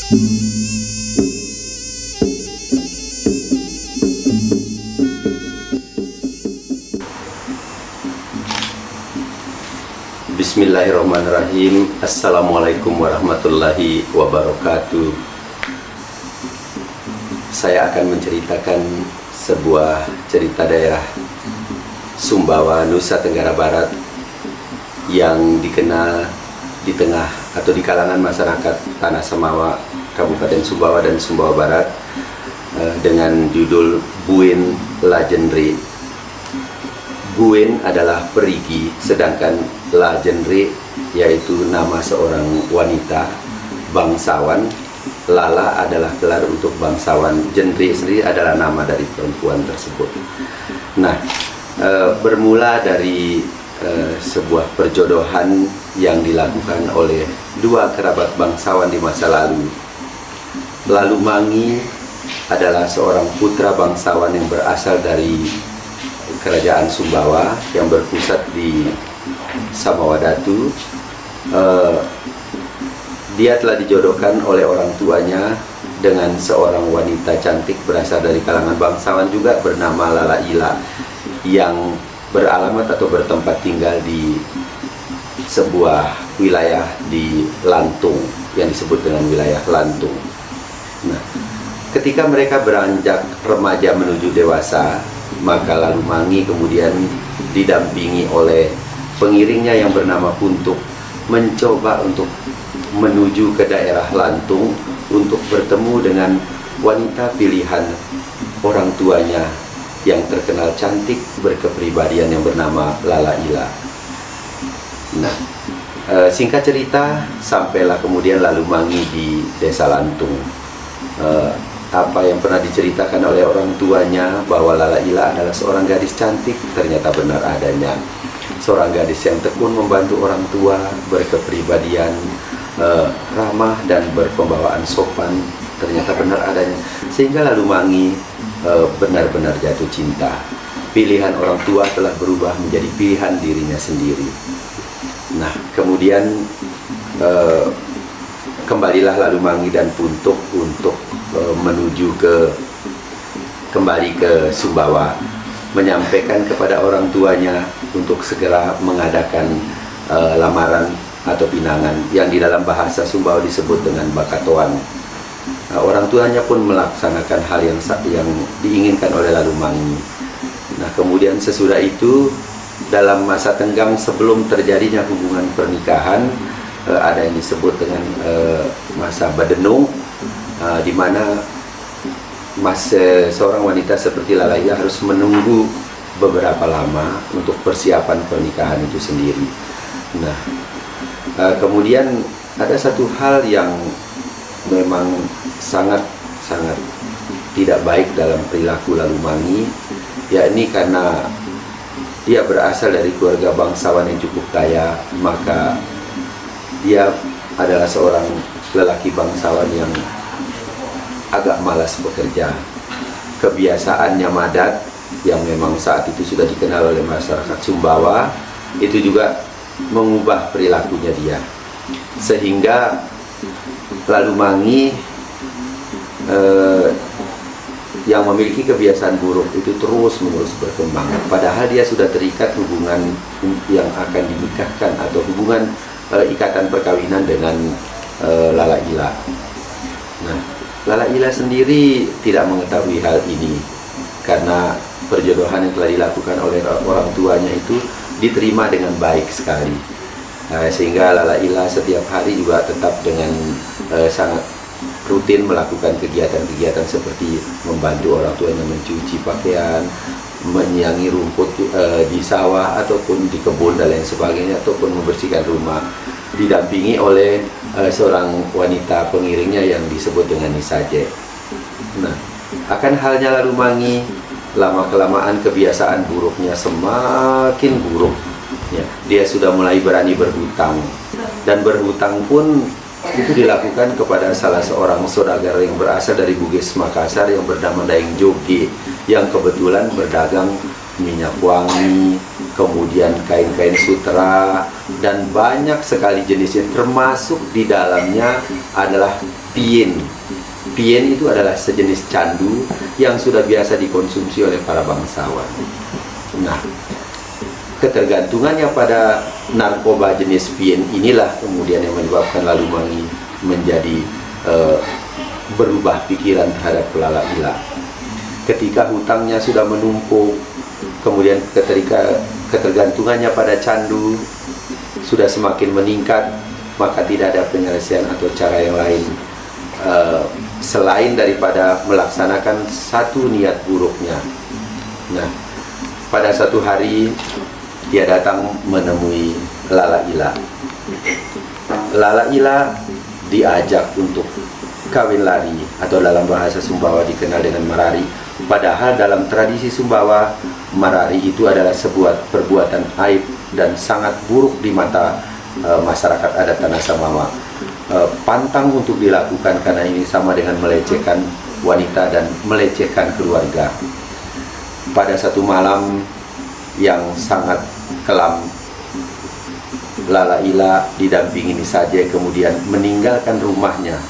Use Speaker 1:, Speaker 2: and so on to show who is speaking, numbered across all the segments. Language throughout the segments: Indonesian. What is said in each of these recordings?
Speaker 1: Bismillahirrahmanirrahim. Assalamualaikum warahmatullahi wabarakatuh. Saya akan menceritakan sebuah cerita daerah Sumbawa, Nusa Tenggara Barat yang dikenal di tengah atau di kalangan masyarakat Tanah Semawa, Kabupaten Sumbawa dan Sumbawa Barat dengan judul Buin Lajenri. Buin adalah perigi, sedangkan Lajenri yaitu nama seorang wanita bangsawan. Lala adalah gelar untuk bangsawan. Jenri sendiri adalah nama dari perempuan tersebut. Nah, bermula dari sebuah perjodohan yang dilakukan oleh dua kerabat bangsawan di masa lalu. Lalumangi adalah seorang putra bangsawan yang berasal dari Kerajaan Sumbawa yang berpusat di Samawadatu. Dia telah dijodohkan oleh orang tuanya dengan seorang wanita cantik berasal dari kalangan bangsawan juga bernama Lala Ila, yang beralamat atau bertempat tinggal di sebuah wilayah di Lantung yang disebut dengan wilayah Lantung. Nah, ketika mereka beranjak remaja menuju dewasa, maka Lalumangi kemudian didampingi oleh pengiringnya yang bernama Puntuk mencoba untuk menuju ke daerah Lantung untuk bertemu dengan wanita pilihan orang tuanya yang terkenal cantik, berkepribadian yang bernama Lala Ila. Nah, singkat cerita, sampailah kemudian Lalumangi di desa Lantung. Apa yang pernah diceritakan oleh orang tuanya bahwa Lala Ila adalah seorang gadis cantik, ternyata benar adanya. Seorang gadis yang tekun membantu orang tua, berkepribadian ramah dan berpembawaan sopan, ternyata benar adanya. Sehingga Lalumangi benar-benar jatuh cinta. Pilihan orang tua telah berubah menjadi pilihan dirinya sendiri. Nah, kemudian kembalilah Lalumangi dan Puntuk untuk menuju kembali ke Sumbawa, menyampaikan kepada orang tuanya untuk segera mengadakan lamaran atau pinangan yang di dalam bahasa Sumbawa disebut dengan bakatoan. Orang tuanya pun melaksanakan hal yang diinginkan oleh Lalumangi. Nah, kemudian sesudah itu, dalam masa tenggang sebelum terjadinya hubungan pernikahan, ada yang disebut dengan masa badenung, di mana seorang wanita seperti Lala Ila harus menunggu beberapa lama untuk persiapan pernikahan itu sendiri. Nah, kemudian ada satu hal yang memang sangat tidak baik dalam perilaku Lalumangi, yakni karena dia berasal dari keluarga bangsawan yang cukup kaya, maka dia adalah seorang lelaki bangsawan yang agak malas bekerja. Kebiasaannya madat yang memang saat itu sudah dikenal oleh masyarakat Sumbawa itu juga mengubah perilakunya dia, sehingga Lalumangi yang memiliki kebiasaan buruk itu terus-menerus berkembang, padahal dia sudah terikat hubungan yang akan dinikahkan atau hubungan ikatan perkawinan dengan Lala Ila. Nah, Lala Ila sendiri tidak mengetahui hal ini karena perjodohan yang telah dilakukan oleh orang tuanya itu diterima dengan baik sekali. Sehingga Lala Ila setiap hari juga tetap dengan sangat rutin melakukan kegiatan-kegiatan seperti membantu orang tuanya mencuci pakaian, menyiangi rumput di sawah ataupun di kebun dan lain sebagainya, ataupun membersihkan rumah, didampingi oleh seorang wanita pengiringnya yang disebut dengan Nisaje. Nah, akan halnya Lalumangi, lama-kelamaan kebiasaan buruknya semakin buruk. Ya, dia sudah mulai berani berhutang, dan berhutang pun itu dilakukan kepada salah seorang saudagar yang berasal dari Bugis Makassar yang bernama Daeng Joge, yang kebetulan berdagang minyak wangi, kemudian kain-kain sutra, dan banyak sekali jenisnya, termasuk di dalamnya adalah pien. Pien itu adalah sejenis candu yang sudah biasa dikonsumsi oleh para bangsawan. Nah, ketergantungannya pada narkoba jenis pien inilah kemudian yang menyebabkan Lalumangi menjadi berubah pikiran terhadap Lala Ila. Ketika hutangnya sudah menumpuk, kemudian ketika ketergantungannya pada candu sudah semakin meningkat, maka tidak ada penyelesaian atau cara yang lain selain daripada melaksanakan satu niat buruknya. Nah, pada satu hari dia datang menemui Lala Ila. Lala Ila diajak untuk kawin lari, atau dalam bahasa Sumbawa dikenal dengan marari. Padahal dalam tradisi Sumbawa, marari itu adalah sebuah perbuatan aib dan sangat buruk di mata masyarakat adat Tanah Samawa. Pantang untuk dilakukan karena ini sama dengan melecehkan wanita dan melecehkan keluarga. Pada satu malam yang sangat kelam, Lala Ila didampingi Nisaja kemudian meninggalkan rumahnya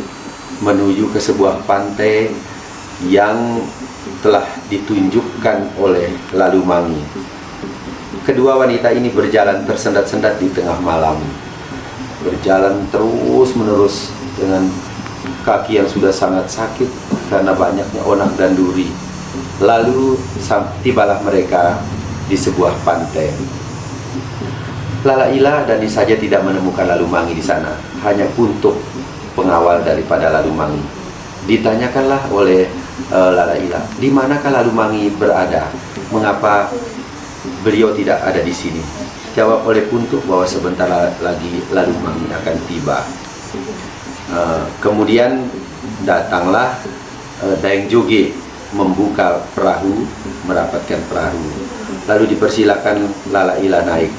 Speaker 1: menuju ke sebuah pantai yang telah ditunjukkan oleh Lalumangi. Kedua wanita ini berjalan tersendat-sendat di tengah malam, berjalan terus menerus dengan kaki yang sudah sangat sakit karena banyaknya onak dan duri. Lalu tibalah mereka di sebuah pantai. Lala Ila dan Nisaja tidak menemukan Lalumangi di sana, hanya puntuk pengawal daripada Lalumangi. Ditanyakanlah oleh Lala Ila, di manakah Lalumangi berada? Mengapa beliau tidak ada di sini? Jawab oleh puntuk bahwa sebentar lagi Lalumangi akan tiba. Kemudian datanglah Daeng Joge membuka perahu, merapatkan perahu. Lalu dipersilakan Lala Ila naik.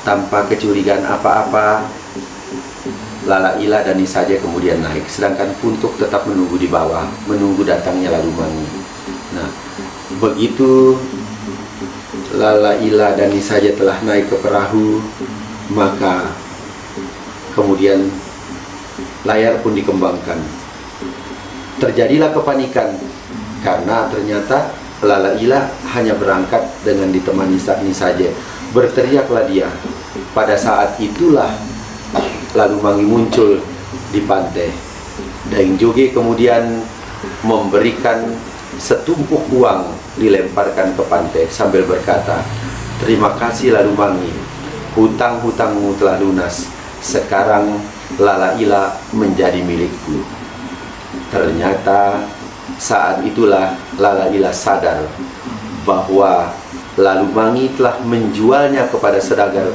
Speaker 1: Tanpa kecurigaan apa-apa, Lala Ila dan Nisaja kemudian naik, sedangkan puntuk tetap menunggu di bawah, menunggu datangnya Lalumangi. Nah, begitu Lala Ila dan Nisaja telah naik ke perahu, maka kemudian layar pun dikembangkan. Terjadilah kepanikan karena ternyata Lala Ila hanya berangkat dengan ditemani Nisaja. Berteriaklah dia. Pada saat itulah Lalumangi muncul di pantai. Daeng Joge kemudian memberikan setumpuk uang, dilemparkan ke pantai sambil berkata, "Terima kasih Lalumangi, hutang-hutangmu telah lunas. Sekarang Lala Ila menjadi milikku." Ternyata saat itulah Lala Ila sadar bahwa Lalumangi telah menjualnya kepada saudagar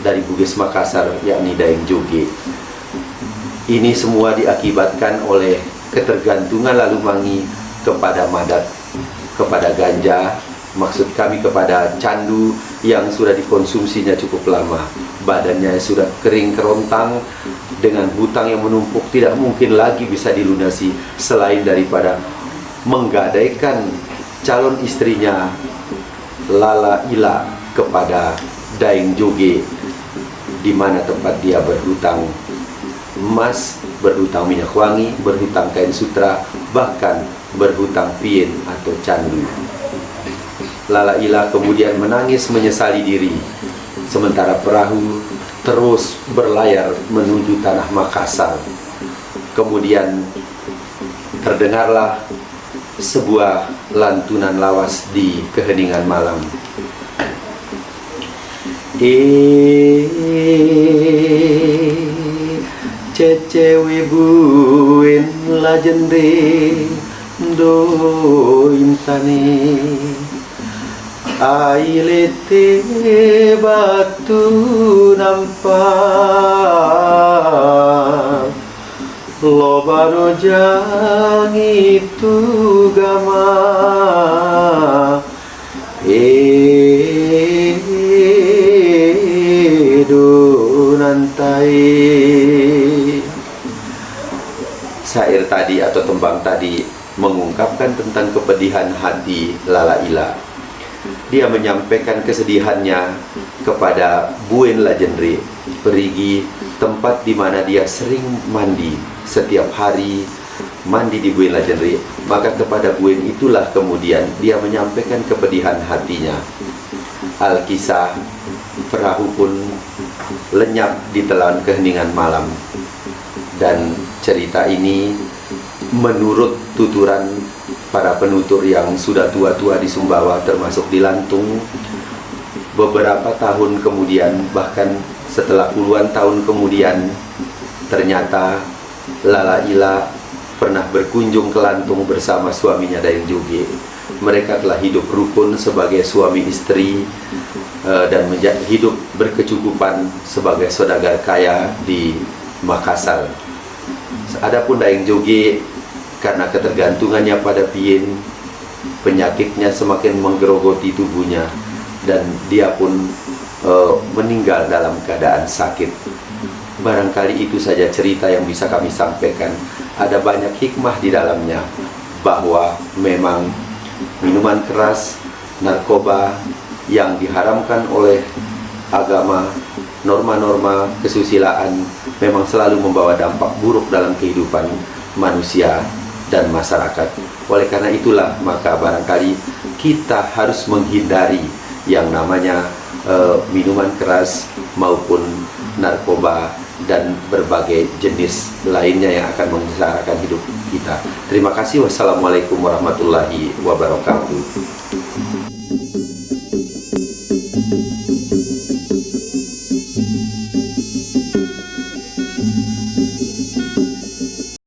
Speaker 1: dari Bugis Makassar, yakni Daeng Joge. Ini semua diakibatkan oleh ketergantungan Lalumangi kepada madat, kepada ganja, maksud kami kepada candu yang sudah dikonsumsinya cukup lama. Badannya sudah kering kerontang, dengan hutang yang menumpuk tidak mungkin lagi bisa dilunasi selain daripada menggadaikan calon istrinya Lala Ila kepada Daeng Joge, di mana tempat dia berhutang emas, berhutang minyak wangi, berhutang kain sutra, bahkan berhutang pien atau candu. Lala Ila kemudian menangis menyesali diri, sementara perahu terus berlayar menuju tanah Makassar. Kemudian terdengarlah sebuah lantunan lawas di keheningan malam. Cecewe buen lajende do intane ailete batu nampak lobaro jang itu gama do nantai. Syair tadi atau tembang tadi mengungkapkan tentang kepedihan hati Lala Ila. dia menyampaikan kesedihannya kepada Buen Lajendri, perigi tempat di mana dia sering mandi setiap hari, mandi di Buen Lajendri. Maka kepada Buen itulah kemudian dia menyampaikan kepedihan hatinya. Alkisah perahu pun lenyap di telan keheningan malam. Dan cerita ini menurut tuturan para penutur yang sudah tua-tua di Sumbawa termasuk di Lantung, beberapa tahun kemudian, bahkan setelah puluhan tahun kemudian, ternyata Lala Ila pernah berkunjung ke Lantung bersama suaminya Dayang Joge. Mereka telah hidup rukun sebagai suami istri dan hidup berkecukupan sebagai saudagar kaya di Makassar. Adapun Dayang Joge, karena ketergantungannya pada Pien, penyakitnya semakin menggerogoti tubuhnya dan dia pun meninggal dalam keadaan sakit. Barangkali itu saja cerita yang bisa kami sampaikan. Ada banyak hikmah di dalamnya, bahwa memang minuman keras, narkoba yang diharamkan oleh agama, norma-norma kesusilaan memang selalu membawa dampak buruk dalam kehidupan manusia dan masyarakat. Oleh karena itulah maka barangkali kita harus menghindari yang namanya minuman keras maupun narkoba dan berbagai jenis lainnya yang akan menyengsarakan hidup kita. Terima kasih. Wassalamualaikum warahmatullahi wabarakatuh.